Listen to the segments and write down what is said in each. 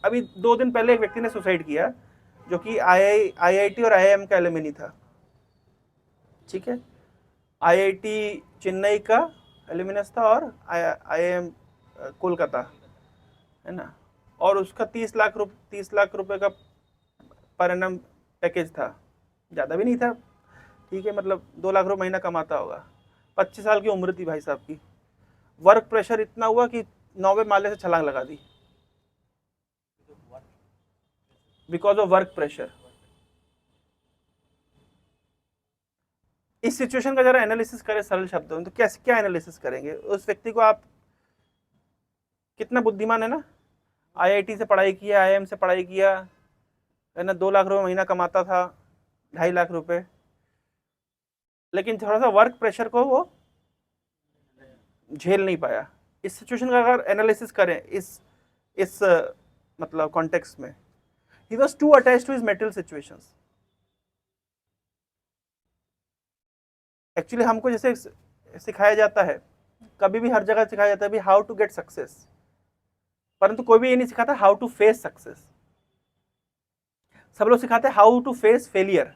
अभी 2 दिन पहले एक व्यक्ति ने सुसाइड किया जो कि IIT और IIM का एलुमनी था, ठीक है, IIT चेन्नई का एल्यूमिनस था और IIM कोलकाता, है ना, और उसका 30 लाख रुपए का पर एनम पैकेज था, ज़्यादा भी नहीं था, ठीक है, मतलब 2 लाख रुपए महीना कमाता होगा। 25 साल की उम्र थी भाई साहब की। वर्क प्रेशर इतना हुआ कि 9वें माले से छलांग लगा दी, बिकॉज ऑफ वर्क प्रेशर। इस सिचुएशन का जरा एनालिसिस करें सरल शब्दों में, तो कैसे क्या एनालिसिस करेंगे? उस व्यक्ति को आप कितना बुद्धिमान है ना, IIT से पढ़ाई किया, IIM से पढ़ाई किया, है ना, 2 लाख रुपए महीना कमाता था, 2.5 लाख रुपए, लेकिन थोड़ा सा वर्क प्रेशर को वो झेल नहीं पाया। इस सिचुएशन का अगर एनालिसिस करें इस मतलब कॉन्टेक्स्ट में, he was too attached to his mental situations. Actually हमको जैसे सिखाया जाता है, कभी भी हर जगह सिखाया जाता है भी हाउ टू गेट सक्सेस, परंतु कोई भी ये नहीं सिखाता हाउ टू फेस सक्सेस। सब लोग सिखाते हैं हाउ टू फेस फेलियर,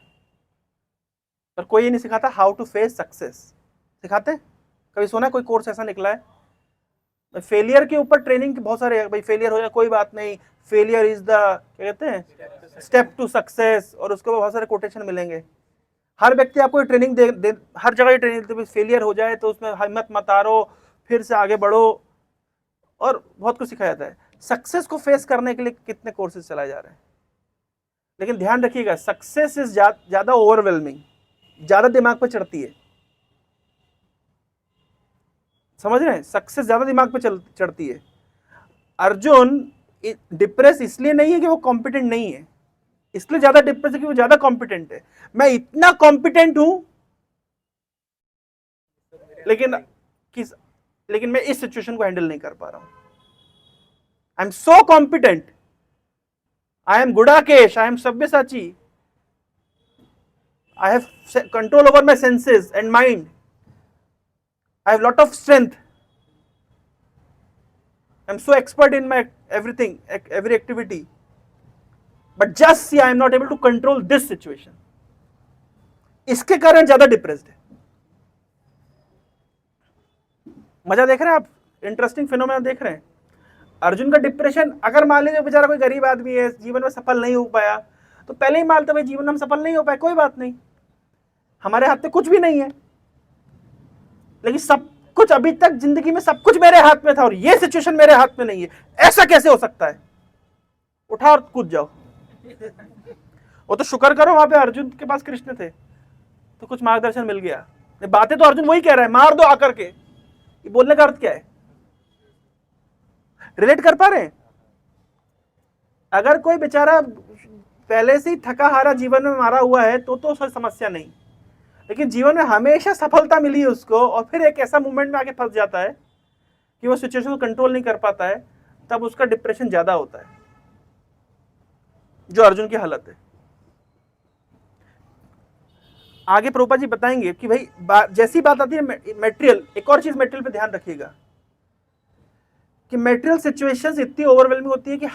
पर कोई ये नहीं सिखाता हाउ टू फेस सक्सेस। सिखाते? कभी सुना कोई कोर्स ऐसा निकला है? फेलियर के ऊपर ट्रेनिंग बहुत सारे, भाई फेलियर हो जाए कोई बात नहीं, फेलियर इज द क्या कहते हैं स्टेप टू सक्सेस, और उसके बहुत सारे कोटेशन मिलेंगे। हर व्यक्ति आपको ट्रेनिंग दे हर जगह ट्रेनिंग देते, फेलियर हो जाए तो उसमें हिम्मत मत हारो, फिर से आगे बढ़ो, और बहुत कुछ सिखाया जाता है। सक्सेस को फेस करने के लिए कितने कोर्सेज चलाए जा रहे हैं, लेकिन ध्यान रखिएगा सक्सेस इज ज्यादा ओवरवेलमिंग, ज्यादा दिमाग पर चढ़ती है। समझ रहे हैं? सक्सेस ज्यादा दिमाग पे चढ़ती है। अर्जुन डिप्रेस इसलिए नहीं है कि वो कॉम्पिटेंट नहीं है, इसलिए ज्यादा डिप्रेस है कि वो ज्यादा कॉम्पिटेंट है। मैं इतना कॉम्पिटेंट हूं, लेकिन मैं इस सिचुएशन को हैंडल नहीं कर पा रहा हूं। I am so competent, I am Gudakesh, I am Sabyasachi, I have control over my senses and mind, I have lot of strength. I'm so expert in my everything, every activity. But just see, I am not able to control this situation. इसके कारण ज्यादा depressed है। मजा देख रहे हैं आप? Interesting phenomena देख रहे हैं। अर्जुन का डिप्रेशन, अगर मान लीजिए बेचारा कोई गरीब आदमी है, जीवन में सफल नहीं हो पाया, तो पहले ही मानते भाई जीवन में हम सफल नहीं हो पाए, कोई बात नहीं, हमारे हाथ में कुछ भी नहीं है, लेकिन सब कुछ अभी तक जिंदगी में सब कुछ मेरे हाथ में था और ये सिचुएशन मेरे हाथ में नहीं है, ऐसा कैसे हो सकता है? उठा और कूद जाओ। वो तो शुक्र करो वहां पे अर्जुन के पास कृष्ण थे तो कुछ मार्गदर्शन मिल गया। बातें तो अर्जुन वही कह रहा है, मार दो आकर के। ये बोलने का अर्थ क्या है? रिलेट कर पा रहे हैं? अगर कोई बेचारा पहले से ही थका हारा जीवन में मारा हुआ है तो समस्या नहीं, लेकिन जीवन में हमेशा सफलता मिली उसको और फिर एक ऐसा मूवमेंट में आके फंस जाता है कि वो सिचुएशन को कंट्रोल नहीं कर पाता है, तब उसका डिप्रेशन ज्यादा होता है, जो अर्जुन की हालत है। आगे प्रभुपाद जी बताएंगे कि भाई जैसी बात आती है मेटेरियल, एक और चीज मेटेरियल पे ध्यान रखिएगा कि मेटेरियल सिचुएशंस इतनी ओवरवेलमिंग होती है कि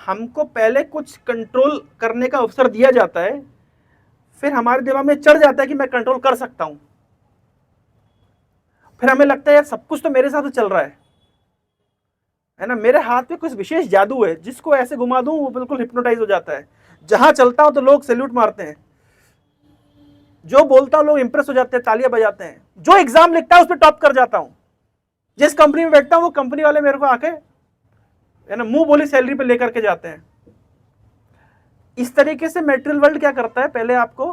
हमको पहले कुछ कंट्रोल करने का अवसर दिया जाता है, फिर हमारे दिमाग में चढ़ जाता है कि मैं कंट्रोल कर सकता हूं, फिर हमें लगता है यार सब कुछ तो मेरे साथ चल रहा है ना, मेरे हाथ में कुछ विशेष जादू है, जिसको ऐसे घुमा दूं वो बिल्कुल हिप्नोटाइज हो जाता है, जहां चलता हूं तो लोग सैल्यूट मारते हैं, जो बोलता हूं लोग इंप्रेस हो जाते हैं, तालियां बजाते हैं, जो एग्जाम लिखता है उस पर टॉप कर जाता हूं, जिस कंपनी में बैठता हूं वो कंपनी वाले मेरे को आके है ना मुंह बोली सैलरी पे लेकर के जाते हैं। इस तरीके से मेटेरियल वर्ल्ड क्या करता है, पहले आपको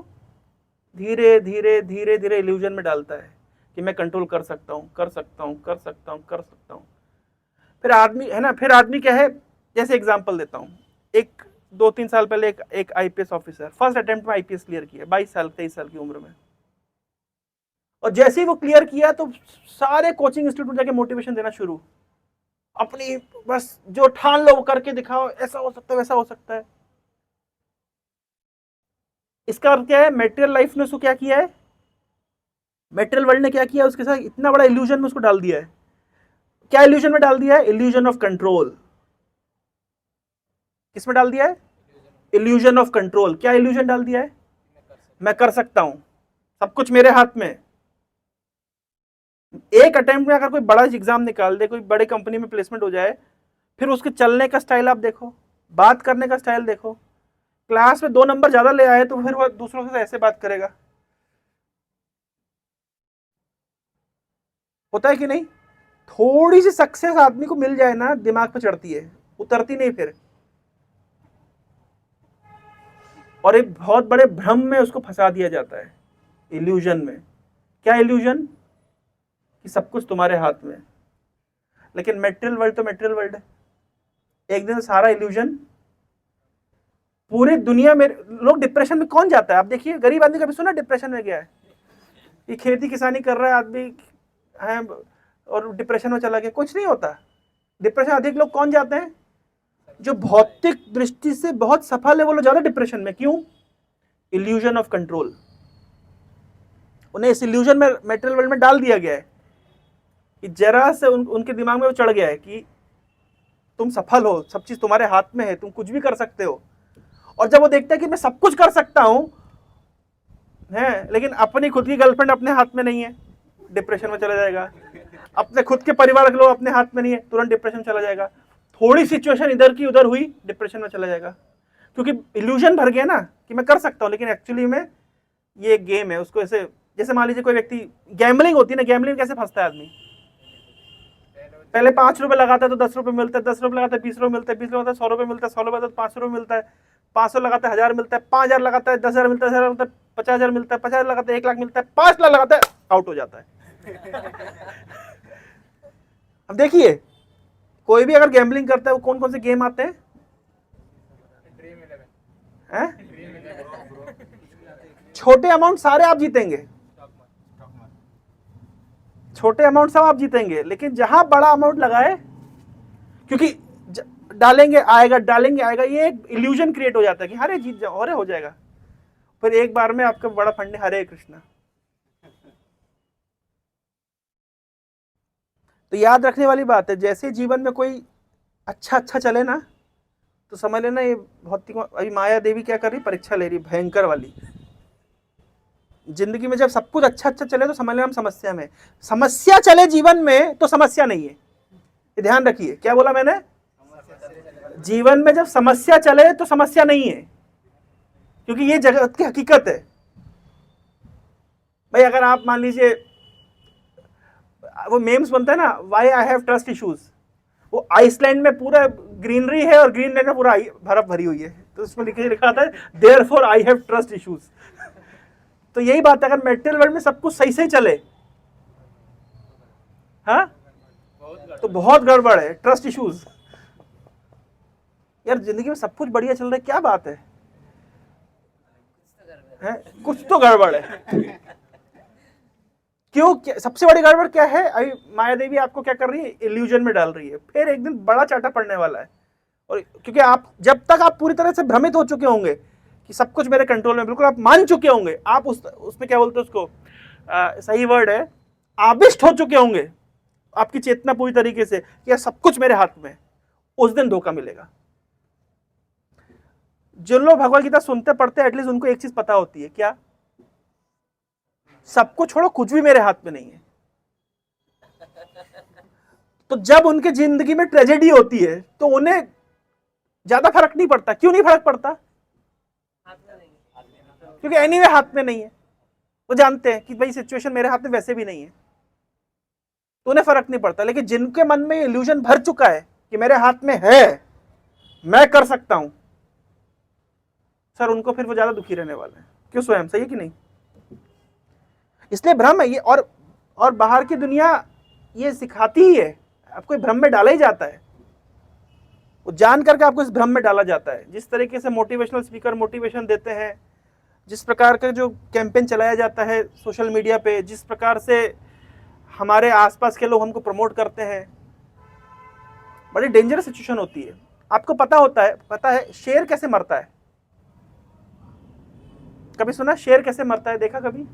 धीरे धीरे धीरे धीरे इल्यूजन में डालता है कि मैं कंट्रोल कर सकता हूं, कर सकता हूं, कर सकता हूं, कर सकता हूं। फिर आदमी है ना, फिर आदमी क्या है, जैसे एग्जांपल देता हूं, एक 2-3 साल पहले एक IPS ऑफिसर फर्स्ट अटेम्प्ट में IPS क्लियर किया, 23 साल की उम्र में, और जैसे ही वो क्लियर किया तो सारे कोचिंग इंस्टीट्यूट जाके मोटिवेशन देना शुरू, अपनी बस जो ठान लो वो करके दिखाओ, ऐसा हो सकता है, वैसा हो सकता है। इसका अर्थ क्या है, मेटेरियल लाइफ ने उसको क्या किया है, मेटेरियल वर्ल्ड ने क्या किया, उसके साथ इतना बड़ा इल्यूजन में उसको डाल दिया है। क्या इल्यूजन में डाल दिया है? Illusion of control. किस में डाल दिया है? Illusion of control. क्या इल्यूजन डाल दिया है? मैं कर सकता हूं, सब कुछ मेरे हाथ में। एक अटेम्प्ट में अगर कोई बड़ा एग्जाम निकाल दे, कोई बड़े कंपनी में प्लेसमेंट हो जाए, फिर उसके चलने का स्टाइल आप देखो, बात करने का स्टाइल देखो। क्लास में 2 नंबर ज्यादा ले आए तो फिर वो दूसरों से ऐसे बात करेगा। होता है कि नहीं? थोड़ी सी सक्सेस आदमी को मिल जाए ना, दिमाग पे चढ़ती है, उतरती नहीं फिर। और एक बहुत बड़े भ्रम में उसको फंसा दिया जाता है, इल्यूजन में। क्या इल्यूजन? कि सब कुछ तुम्हारे हाथ में। लेकिन मेटेरियल वर्ल्ड तो मेटेरियल वर्ल्ड है, एक दिन सारा इल्यूजन। पूरी दुनिया में लोग डिप्रेशन में कौन जाता है? आप देखिए, गरीब आदमी कभी सुना डिप्रेशन में गया है? ये खेती किसानी कर रहा है आदमी है और डिप्रेशन में चला गया, कुछ नहीं होता। डिप्रेशन अधिक लोग कौन जाते हैं? जो भौतिक दृष्टि से बहुत सफल है वो लोग ज्यादा डिप्रेशन में। क्यों? Illusion of control. उन्हें इस इल्यूजन में, मेटेरियल वर्ल्ड में डाल दिया गया है कि जरा से उनके दिमाग में वो चढ़ गया है कि तुम सफल हो, सब चीज तुम्हारे हाथ में है, तुम कुछ भी कर सकते हो। और जब वो देखता है कि मैं सब कुछ कर सकता हूं है, लेकिन अपनी खुद की गर्लफ्रेंड अपने हाथ में नहीं है, डिप्रेशन में चला जाएगा। अपने खुद के परिवार के लोग अपने हाथ में नहीं है, तुरंत डिप्रेशन चला जाएगा। थोड़ी सिचुएशन इधर की उधर हुई, डिप्रेशन में चला जाएगा। क्योंकि इल्यूजन भर गया ना कि मैं कर सकता हूं, लेकिन एक्चुअली में ये गेम है। उसको ऐसे, जैसे मान लीजिए कोई व्यक्ति, गैम्बलिंग होती है ना, गैम्बलिंग कैसे फंसता है आदमी? पहले 5 रुपए लगाता है तो 10 रुपए मिलता है, 10 रुपए लगाता है 20 रुपए मिलता है, 20 रुपए लगाता है 100 रुपए मिलता है, 100 रुपए लगाता है 500 रुपए मिलता है, 500 लगाता है 1000 मिलता है, 5000 लगाता है 10,000 मिलता है, 10,000 मिलता है 50,000 मिलता है, 50,000 लगाता है 1 लाख मिलता है, 5 लाख लगाता है आउट हो जाता है। अब देखिए, कोई भी अगर गैम्बलिंग करता है, वो कौन कौन से गेम आते हैं? छोटे अमाउंट सारे आप जीतेंगे, छोटे अमाउंट सब आप जीतेंगे, लेकिन जहां बड़ा अमाउंट लगाए, क्योंकि डालेंगे आएगा, डालेंगे आएगा, ये एक इल्यूजन क्रिएट हो जाता है कि अरे जीत जाओ, अरे हो जाएगा। फिर एक बार में आपका बड़ा फंड है, हरे कृष्णा। तो याद रखने वाली बात है, जैसे जीवन में कोई अच्छा अच्छा चले ना, तो समझ लेना ये भौतिक। अभी माया देवी क्या कर रही? परीक्षा ले रही, भयंकर वाली। जिंदगी में जब सब कुछ अच्छा अच्छा चले तो समझ लेना हम समस्या में। समस्या चले जीवन में तो समस्या नहीं है, ये ध्यान रखिए। क्या बोला मैंने? जीवन में जब समस्या चले तो समस्या नहीं है, क्योंकि ये जगत की हकीकत है। भाई अगर आप मान लीजिए, वो मेम्स बनता है ना, why I have trust issues, वो आइसलैंड में पूरा ग्रीनरी है और ग्रीनलैंड में पूरा बर्फ भरी हुई है, तो उसमें लिखा आता है therefore I have trust issues. तो यही बात है, अगर मेटेरियल वर्ल्ड में सब कुछ सही से चले, हाँ, तो बहुत गड़बड़ है, ट्रस्ट इश्यूज। यार जिंदगी में सब कुछ बढ़िया चल रहा है, क्या बात है? कुछ तो गड़बड़ है। क्यों? सबसे बड़ी गड़बड़ क्या है? अभी माया देवी आपको क्या कर रही है? इल्यूजन में डाल रही है। फिर एक दिन बड़ा चाटा पड़ने वाला है। और क्योंकि आप जब तक आप पूरी तरह से भ्रमित हो चुके होंगे कि सब कुछ मेरे कंट्रोल में, बिल्कुल आप मान चुके होंगे, आप उसमें क्या बोलते हैं उसको, सही वर्ड है, आविष्ट हो चुके होंगे, आपकी चेतना पूरी तरीके से कि सब कुछ मेरे हाथ में, उस दिन धोखा मिलेगा। जो लोग भगवत गीता सुनते पढ़ते, एटलीस्ट उनको एक चीज पता होती है, क्या? सब कुछ छोड़ो, कुछ भी मेरे हाथ में नहीं है। तो जब उनके जिंदगी में ट्रेजेडी होती है तो उन्हें ज्यादा फर्क नहीं पड़ता। क्यों नहीं फर्क पड़ता? क्योंकि एनीवे हाथ में नहीं है। वो जानते हैं कि भाई सिचुएशन मेरे हाथ में वैसे भी नहीं है, तो उन्हें फर्क नहीं पड़ता। लेकिन जिनके मन में इल्यूजन भर चुका है कि मेरे हाथ में है, मैं कर सकता हूं, सर उनको फिर वो ज्यादा दुखी रहने वाले हैं। क्यों स्वयं? सही है कि नहीं? इसलिए भ्रम है ये। और बाहर की दुनिया ये सिखाती ही है, आपको भ्रम में डाला ही जाता है, वो जान करके आपको इस भ्रम में डाला जाता है। जिस तरीके से मोटिवेशनल स्पीकर मोटिवेशन देते हैं, जिस प्रकार का जो कैंपेन चलाया जाता है सोशल मीडिया पे, जिस प्रकार से हमारे आसपास के लोग हमको प्रमोट करते हैं, बड़ी डेंजरस सिचुएशन होती है। आपको पता है शेर कैसे मरता है? कभी सुना शेर कैसे मरता है? देखा कभी?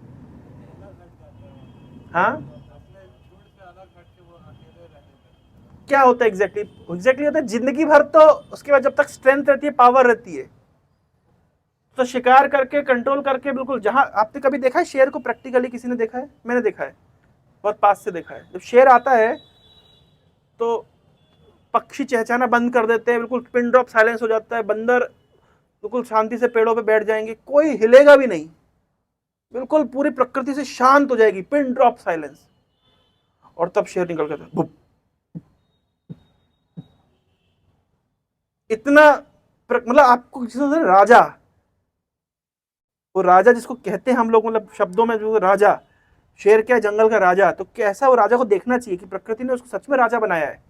हाँ, क्या होता है एग्जैक्टली होता है जिंदगी भर, तो उसके बाद जब तक स्ट्रेंथ रहती है, पावर रहती है, तो शिकार करके कंट्रोल करके, बिल्कुल जहां आपने कभी देखा है शेर को प्रैक्टिकली, किसी ने देखा है? मैंने देखा है, बहुत पास से देखा है। जब शेर आता है तो पक्षी चहचहाना बंद कर देते हैं, बिल्कुल पिन ड्रॉप साइलेंस हो जाता है, बंदर बिल्कुल शांति से पेड़ों पे बैठ जाएंगे, कोई हिलेगा भी नहीं, बिल्कुल पूरी प्रकृति से शांत हो जाएगी, पिन ड्रॉप साइलेंस। और तब शेर निकल कर इतना मतलब आपको राजा, वो राजा जिसको कहते हैं हम लोग, मतलब शब्दों में जो राजा, शेर क्या जंगल का राजा, तो कैसा वो राजा को देखना चाहिए कि प्रकृति ने उसको सच में राजा बनाया है।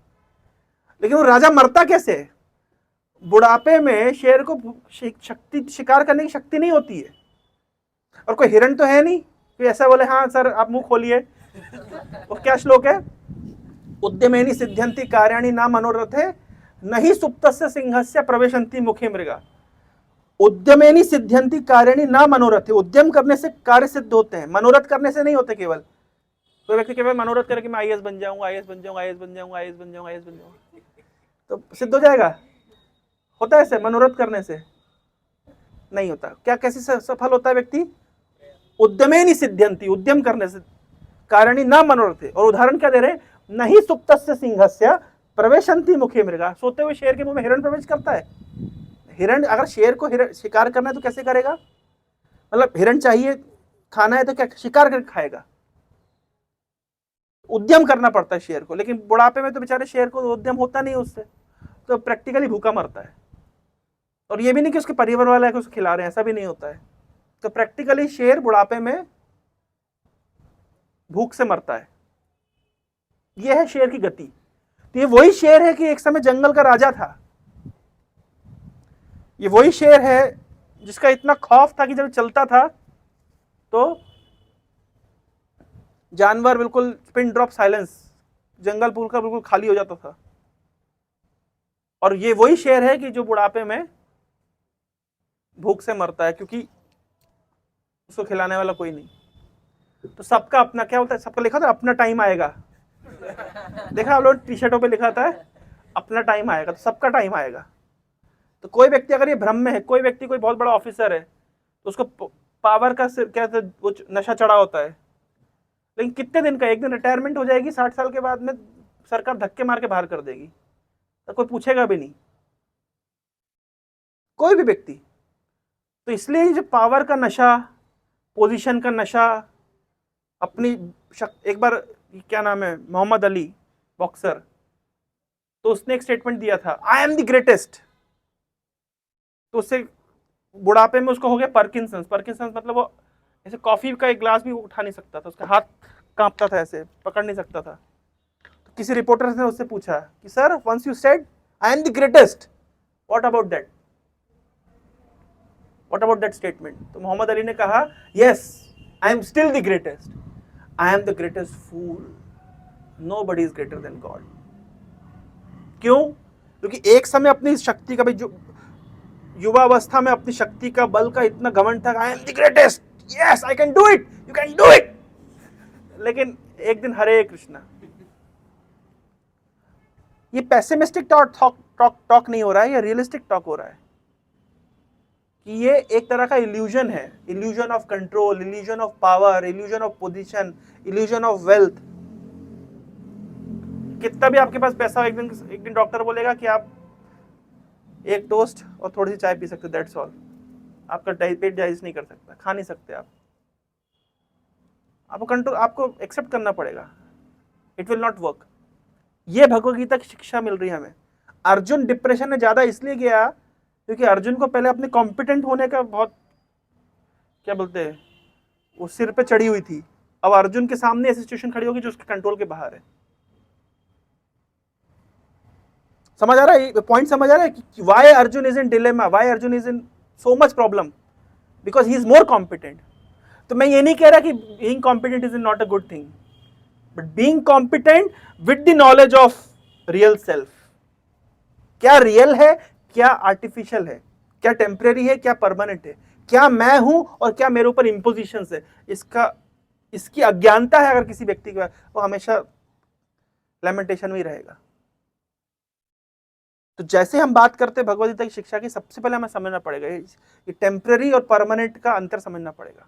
लेकिन वो राजा मरता कैसे? बुढ़ापे में शेर को शक्ति, शिकार करने की शक्ति नहीं होती है, और कोई हिरण तो है नहीं कोई ऐसा बोले हाँ सर आप मुंह खोलिए। वो क्या श्लोक है? उद्यमेनि सिद्ध्यन्ति कार्याणि न मनोरथे नहीं सुप्तस्य सिंहस्य प्रवेशन्ति मुखे मृगा। उद्यमेनि सिद्ध्यन्ति कार्याणि न मनोरथे, उद्यम करने से कार्य सिद्ध होते हैं, मनोरथ करने से नहीं होते। केवल कोई व्यक्ति केवल मनोरथ करे कि मैं आईएएस बन जाऊंगा, आईएएस बन जाऊंगा, आईएएस बन जाऊंगा, आईएएस बन जाऊंगा, आईएएस बन जाऊंगा, तो सिद्ध हो जाएगा? होता है ऐसे मनोरथ करने से? नहीं होता। क्या कैसे सफल होता है व्यक्ति? उद्यमेनि सिद्ध्यन्ति, उद्यम करने से, कारणी न मनोरथे। और उदाहरण क्या दे रहे? नहीं सुप्तस्य सिंहस्य प्रवेशन्ति मुखे मृगा, सोते हुए शेर के मुंह में हिरण प्रवेश करता है। हिरण, अगर शेर को शिकार करना है तो कैसे करेगा? मतलब हिरण चाहिए, खाना है तो क्या शिकार करके खाएगा? उद्यम करना पड़ता है शेर को। लेकिन बुढ़ापे में तो बेचारे शेर को उद्यम होता नहीं उससे, तो प्रैक्टिकली भूखा मरता है। और ये भी नहीं कि उसके परिवार वाले उसको खिला रहे हैं, ऐसा भी नहीं होता है। तो प्रैक्टिकली शेर बुढ़ापे में भूख से मरता है। यह है शेर की गति। तो ये वही शेर है कि एक समय जंगल का राजा था। ये वही शेर है जिसका इतना खौफ था कि जब चलता था तो जानवर बिल्कुल पिन ड्रॉप साइलेंस, जंगल पूरा बिल्कुल खाली हो जाता था। और ये वही शेर है कि जो बुढ़ापे में भूख से मरता है, क्योंकि उसको खिलाने वाला कोई नहीं। तो सबका अपना, क्या होता है, सबका लिखा था अपना टाइम आएगा। देखा आप लोग टी शर्टों पे लिखा था अपना टाइम आएगा, तो सबका टाइम आएगा। तो कोई व्यक्ति अगर ये भ्रम में है, कोई व्यक्ति कोई बहुत बड़ा ऑफिसर है तो उसको पावर का क्या वो नशा चढ़ा होता है, लेकिन कितने दिन का, एक दिन रिटायरमेंट हो जाएगी, 60 साल के बाद में सरकार धक्के मार के बाहर कर देगी, तो कोई पूछेगा भी नहीं, कोई भी व्यक्ति। तो इसलिए जो पावर का नशा, पोजीशन का नशा, अपनी एक बार क्या नाम है, मोहम्मद अली बॉक्सर, तो उसने एक स्टेटमेंट दिया था, आई एम द ग्रेटेस्ट। तो उससे बुढ़ापे में उसको हो गया पार्किंसंस। पार्किंसंस मतलब वो ऐसे कॉफी का एक ग्लास भी उठा नहीं सकता था, उसका हाथ कांपता था, ऐसे पकड़ नहीं सकता था। तो किसी रिपोर्टर ने उससे पूछा कि sir once you said I am the greatest, what about that, what about that statement? तो मोहम्मद अली ने कहा yes I am still the greatest, I am the greatest fool, nobody is greater than God. क्यों? क्योंकि एक समय अपनी शक्ति का भी, जो युवावस्था में अपनी शक्ति का, बल का इतना घमंड था, आई am the greatest, yes I can do it, you can do it. लेकिन एक दिन हरे कृष्णा, ये पैसिमिस्टिक टॉक नहीं हो रहा है, ये रियलिस्टिक टॉक हो रहा है कि ये एक तरह का इल्यूजन है, illusion of control, illusion of power, illusion of position, illusion of wealth. कितना भी आपके पास पैसा हो, एक दिन डॉक्टर बोलेगा कि आप एक टोस्ट और थोड़ी सी चाय पी सकते, दैट्स ऑल। आपका पेट डाइजेस्ट नहीं कर सकता, खा नहीं सकते आप, आपको कंट्रोल, आपको एक्सेप्ट करना पड़ेगा, इट विल नॉट वर्क। ये भगवद गीता की शिक्षा मिल रही है हमें। अर्जुन डिप्रेशन में ज्यादा इसलिए गया क्योंकि अर्जुन को पहले अपने कॉम्पिटेंट होने का बहुत, क्या बोलते हैं, वो सिर पे चढ़ी हुई थी। अब अर्जुन के सामने ऐसी सिचुएशन खड़ी होगी जो उसके कंट्रोल के बाहर है। समझ आ रहा है पॉइंट? समझ आ रहा है कि why Arjun is in dilemma, why Arjun is in so much problem, because he is more competent. तो मैं ये नहीं कह रहा कि being competent is not a good thing, but being competent with the knowledge of real self. क्या real है, क्या आर्टिफिशियल है, क्या टेम्परेरी है, क्या परमानेंट है, क्या मैं हूं और क्या मेरे ऊपर इंपोजिशंस है, इसकी अज्ञानता है अगर किसी व्यक्ति के पास, वो हमेशा लैमेंटेशन में ही रहेगा। तो जैसे हम बात करते हैं भगवद गीता की शिक्षा की, सबसे पहले हमें समझना पड़ेगा ये टेम्पररी और परमानेंट का अंतर समझना पड़ेगा।